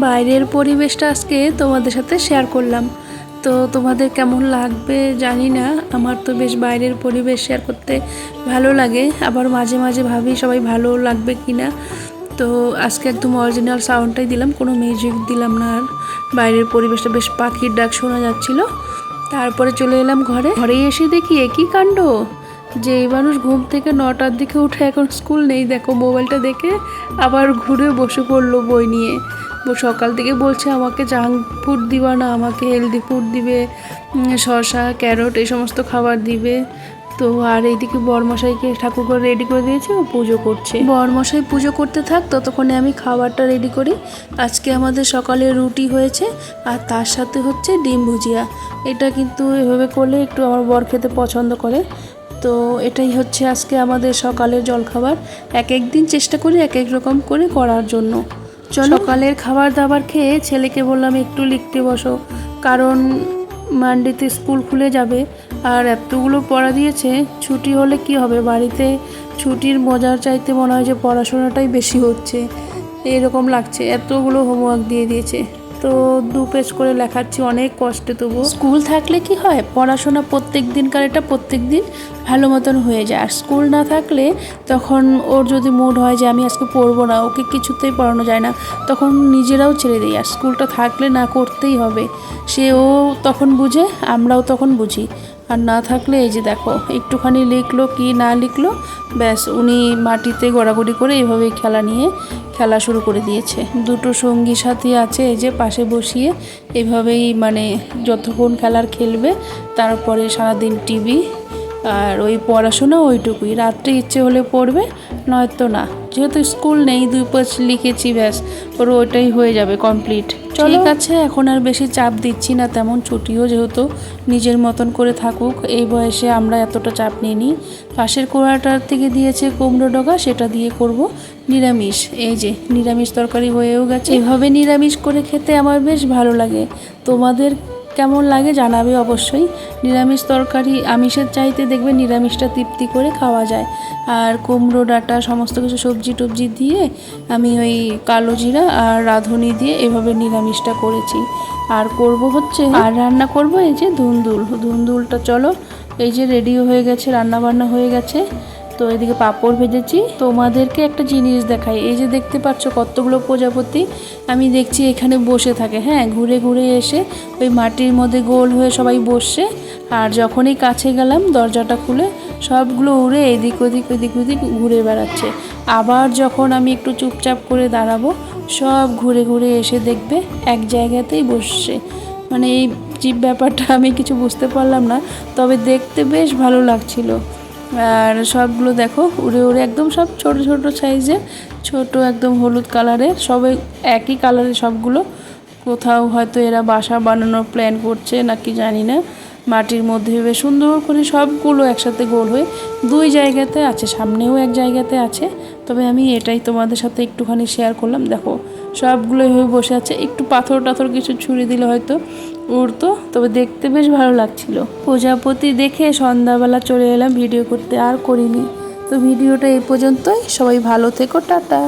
বাইরের পরিবেশটা আজকে তোমাদের সাথে শেয়ার করলাম। তো তোমাদের কেমন লাগবে জানি না, আমার তো বেশ বাইরের পরিবেশ শেয়ার করতে ভালো লাগে, আবার মাঝে মাঝে ভাবি সবাই ভালো লাগবে কি না। তো আজকে একদম অরিজিনাল সাউন্ডটাই দিলাম, কোনো মিউজিক দিলাম না। আর বাইরের পরিবেশটা বেশ পাখির ডাক শোনা যাচ্ছিলো। তারপরে চলে এলাম ঘরে এসে দেখি একই কাণ্ড, যে এই মানুষ ঘুম থেকে 9টার দিকে উঠে এখন স্কুল নেই, দেখো মোবাইলটা দেখে আবার ঘুরে বসে পড়লো বই নিয়ে। সকাল থেকে বলছে আমাকে জাঙ্ক ফুড দিবা না, আমাকে হেলদি ফুড দিবে, শসা ক্যারট এই সমস্ত খাবার দিবে। তো আর এইদিকে বরমশাইকে ঠাকুর করে রেডি করে দিয়েছে, ও পুজো করছে। বরমশাই পুজো করতে থাক, ততক্ষণে আমি খাবারটা রেডি করি। আজকে আমাদের সকালে রুটি হয়েছে আর তার সাথে হচ্ছে ডিম ভুজিয়া। এটা কিন্তু এভাবে করলে একটু আমার বর খেতে পছন্দ করে। তো এটাই হচ্ছে আজকে আমাদের সকালের জলখাবার। এক এক দিন চেষ্টা করি এক এক রকম করে করার জন্য। চলো সকালের খাবার দাবার খেয়ে ছেলেকে বললাম একটু লিখতে বসো, কারণ মানডেতে স্কুল খুলে যাবে। আর এতগুলো পড়া দিয়েছে, ছুটি হলে কি হবে, বাড়িতে ছুটির মজার চাইতে মনে হয় যে পড়াশোনাটাই বেশি হচ্ছে, এরকম লাগছে। এতগুলো হোমওয়ার্ক দিয়ে দিয়েছে, তো 2 পেজ করে লেখাচ্ছি অনেক কষ্টে। তবু স্কুল থাকলে কি হয়, পড়াশোনা প্রত্যেক দিনকার এটা প্রত্যেক দিন ভালো মতন হয়ে যায়। আর স্কুল না থাকলে তখন ওর যদি মুড হয় যে আমি আজকে পড়বো না, ওকে কিছুতেই পড়ানো যায় না, তখন নিজেরাও ছেড়ে দিই। আর স্কুলটা থাকলে না করতেই হবে, সেও তখন বুঝে, আমরাও তখন বুঝি। আর না থাকলে এই যে দেখো একটুখানি লিখলো কি না লিখলো, ব্যাস উনি মাটিতে গড়াগড়ি করে এইভাবেই খেলা শুরু করে দিয়েছে। 2টো সঙ্গী সাথী আছে এই যে পাশে বসিয়ে, এভাবেই মানে যতক্ষণ খেলবে, তারপরে সারাদিন টিভি আর ওই পড়াশোনা ওইটুকুই। রাত্রে ইচ্ছে হলে পড়বে, নয়তো না। যেহেতু স্কুল নেই, 2 পেজ লিখেছি, ব্যাস ওর ওইটাই হয়ে যাবে কমপ্লিট। ঠিক আছে, এখন আর বেশি চাপ দিচ্ছি না তেমন। ছুটিও যেহেতু, নিজের মতন করে থাকুক, এই বয়সে আমরা এতটা চাপ নিইনি। পাশের কোড়াটার থেকে দিয়েছে কুমড়ো ডগা, সেটা দিয়ে করব নিরামিষ। এই যে নিরামিষ তরকারি হয়েও গেছে। এভাবে নিরামিষ করে খেতে আমার বেশ ভালো লাগে। তোমাদের কেমন লাগে জানাবে অবশ্যই। নিরামিষ তরকারি আমিষের চাইতে দেখবে নিরামিষটা তৃপ্তি করে খাওয়া যায়। আর কুমড়ো ডাঁটা সমস্ত কিছু সবজি টবজি দিয়ে আমি ওই কালো জিরা আর রাঁধুনি দিয়ে এভাবে নিরামিষটা করেছি। আর করব হচ্ছে, আর রান্না করব এই যে ধুন্দুলটা। চলো এই যে রেডিও হয়ে গেছে, রান্না বান্না হয়ে গেছে। তো এদিকে পাঁপড় ভেজেছি। তোমাদেরকে একটা জিনিস দেখাই, এই যে দেখতে পাচ্ছ কতগুলো প্রজাপতি আমি দেখছি এখানে বসে থাকে। হ্যাঁ, ঘুরে ঘুরে এসে ওই মাটির মধ্যে গোল হয়ে সবাই বসছে। আর যখনই কাছে গেলাম দরজাটা খুলে সবগুলো উড়ে এদিক ওদিক ঘুরে বেড়াচ্ছে। আবার যখন আমি একটু চুপচাপ করে দাঁড়াবো, সব ঘুরে ঘুরে এসে দেখবে এক জায়গাতেই বসছে। মানে এই জীব ব্যাপারটা আমি কিছু বুঝতে পারলাম না, তবে দেখতে বেশ ভালো লাগছিল। আর সবগুলো দেখো উড়ে উড়ে একদম সব ছোট ছোট সাইজের, ছোট একদম হলুদ কালারের, সবাই একই কালারের সবগুলো। কোথাও হয়তো এরা বাসা বানানোর প্ল্যান করছে নাকি জানি না। মাটির মধ্যে বেশ সুন্দর করে সবগুলো একসাথে গোল হয়ে 2 জায়গাতে আছে, সামনেও এক জায়গাতে আছে। তবে আমি এটাই তোমাদের সাথে একটুখানি শেয়ার করলাম। দেখো সবগুলো এভাবে বসে আছে, একটু পাথর টাথর কিছু ছুঁড়ে দিলে হয়তো উড়তো, তবে দেখতে বেশ ভালো লাগছিল। প্রজাপতি দেখে সন্ধ্যাবেলা চলে এলাম ভিডিও করতে, আর করিনি। তো ভিডিওটা এই পর্যন্তই, সবাই ভালো থেকো, টাটা।